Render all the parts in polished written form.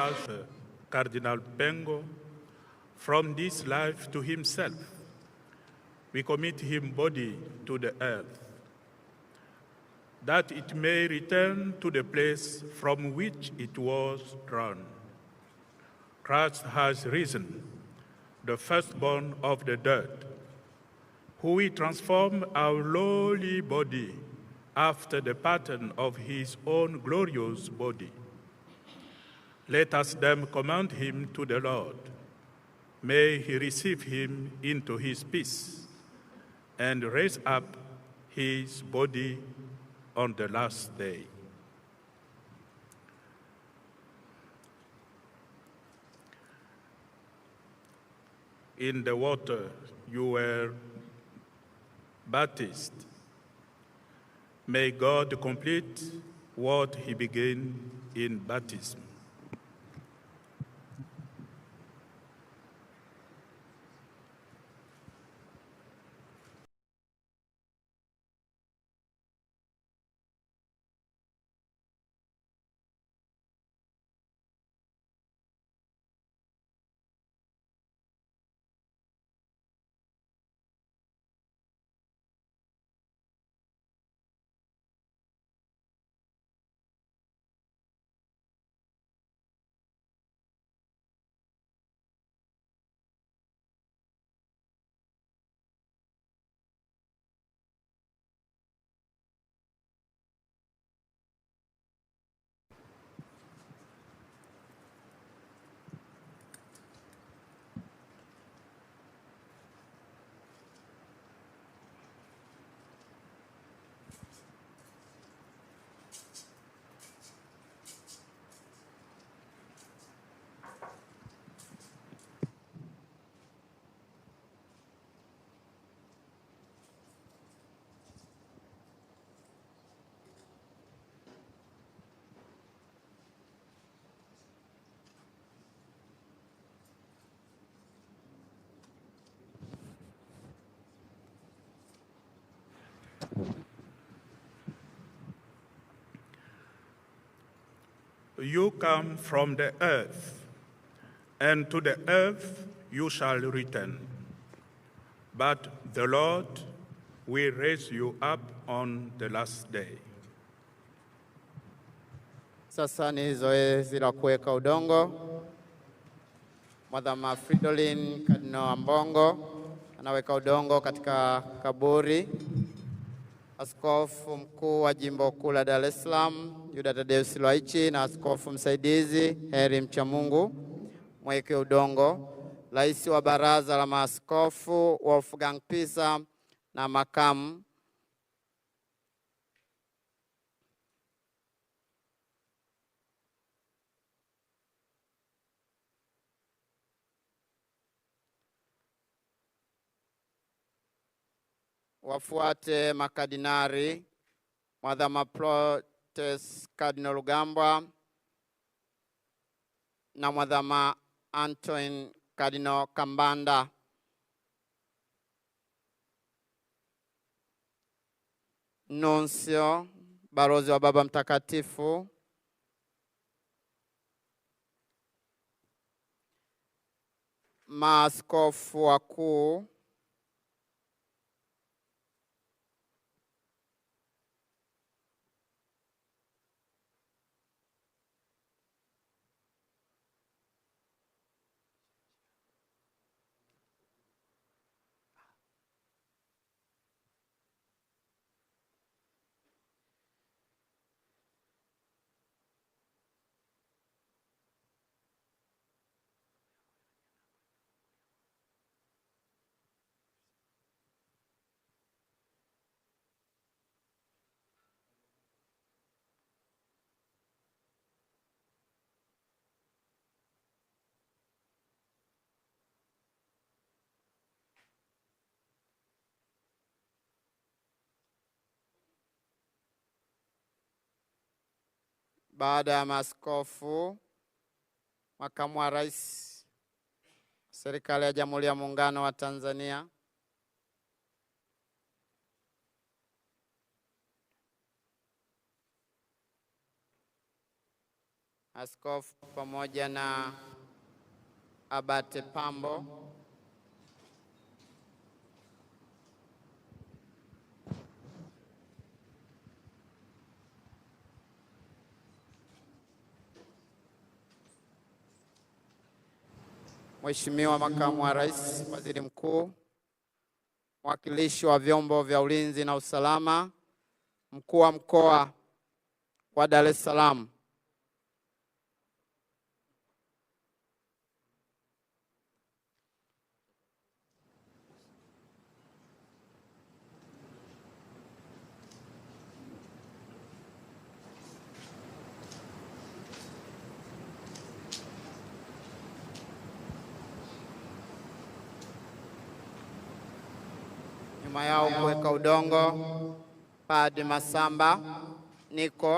Father, Cardinal Pengo, from this life to himself. We commit him body to the earth, that it may return to the place from which it was drawn. Christ has risen, the firstborn of the dead, who will transform our lowly body after the pattern of his own glorious body. Let us then commend him to the Lord. May he receive him into his peace and raise up his body on the last day. In the water you were baptized. May God complete what he began in baptism. You come from the earth, and to the earth you shall return. But the Lord will raise you up on the last day. Sasa ni zoezi la kuweka udongo. Mwadhama Fridolin Kardinali Ambongo anaweka udongo katika kaburi. Askofu mkuu wa jimbo kuu la Dar es Salaam Yuda Tadeus Lwaichi na askofu msaidizi Heri Mchamungu mweke udongo. Rais wa baraza la maaskofu Wolfgang Pisa na makamu wafuate makadinari Mwadhama Protes Cardinal Rugambwa na Mwadhama Antoine Cardinal Kambanda. Nuncio, balozi wa Baba Mtakatifu, maaskofu wakuu, baada ya maaskofu, makamu wa rais serikali ya Jamhuri ya Muungano wa Tanzania, askofu pamoja na Abate Pambo, Mheshimiwa Makamu wa Rais, Waziri Mkuu, mwakilishi wa vyombo vya ulinzi na usalama, Mkuu wa Mkoa wa Dar es Salaam, nyuma yao kuweka udongo, Padre Masamba Niko,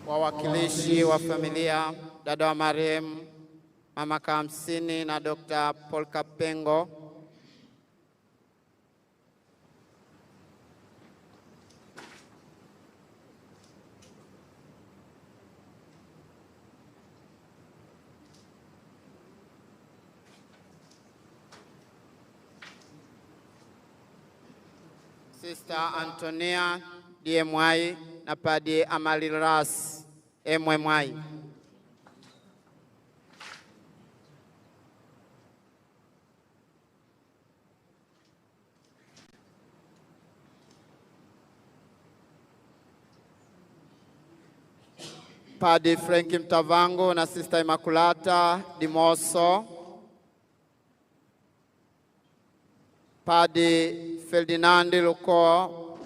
wawakilishi wa familia, dada wa marehemu Mama Kamsini na Dr. Paul Kapengo, Sister Antonia DMY na Padre Amaliras MMY. Padre Frank Mtavango na Sister Immaculata Dimoso, Padre Ferdinand Luko,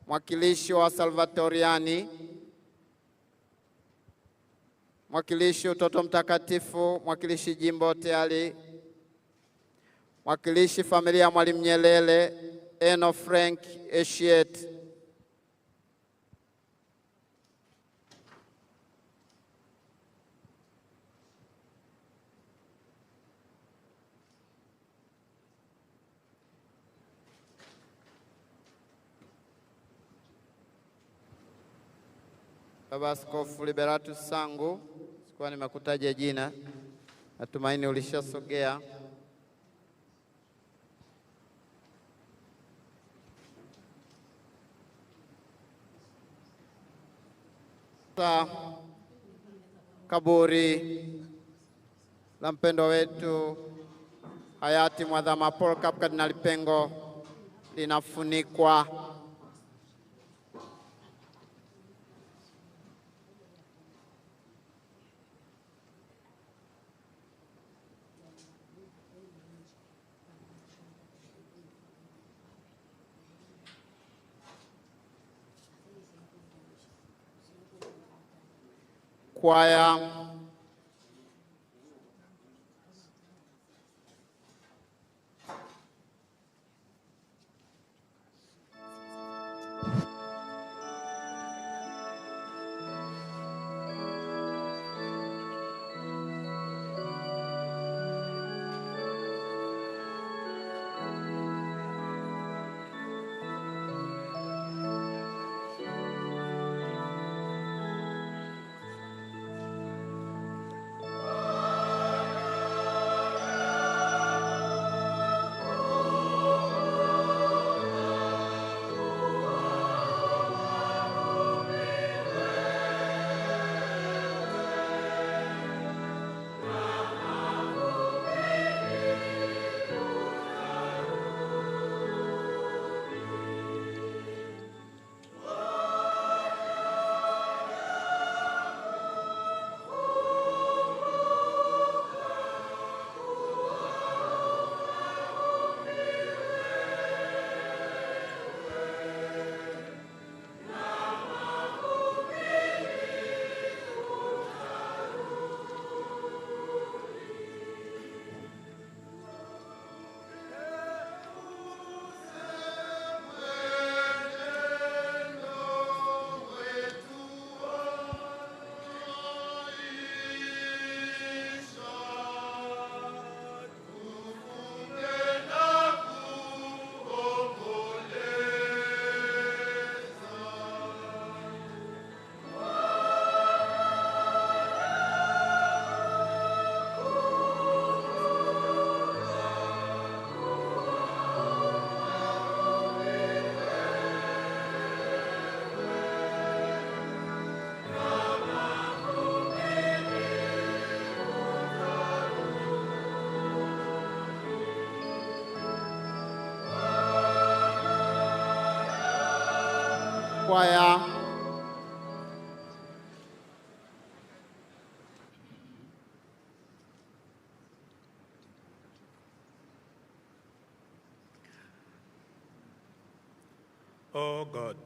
mwakilishi wa Salvatoriani, mwakilishi Utoto Mtakatifu, mwakilishi jimbo tayari, mwakilishi familia ya Mwalimu Nyerere, Eno Frank Eshiet, Baba Askofu Liberatus Sangu, sikuwa nimekutaja jina, natumaini ulishasogea. Kaburi la mpendwa wetu hayati Mwadhama Paul Kardinali Pengo linafunikwa. Kwaya kwaya. O God,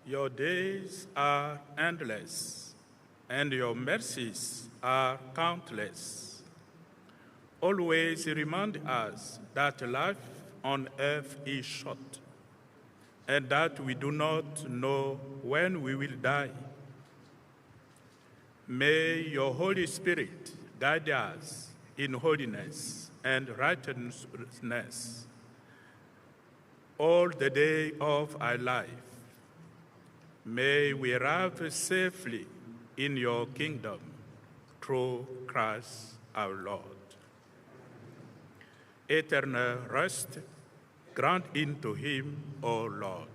your days are endless, and your mercies are countless. Always remind us that life on earth is short, and that we do not know when we will die. May your Holy Spirit guide us in holiness and righteousness all the day of our life. May we arrive safely in your kingdom through Christ our Lord. Eternal rest grant into him, O Lord,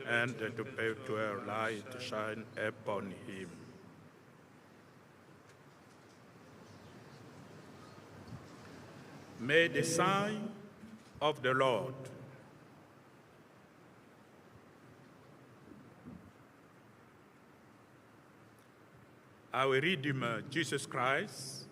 and the perpetual light shine upon him. May the sign of the Lord our Redeemer, Jesus Christ,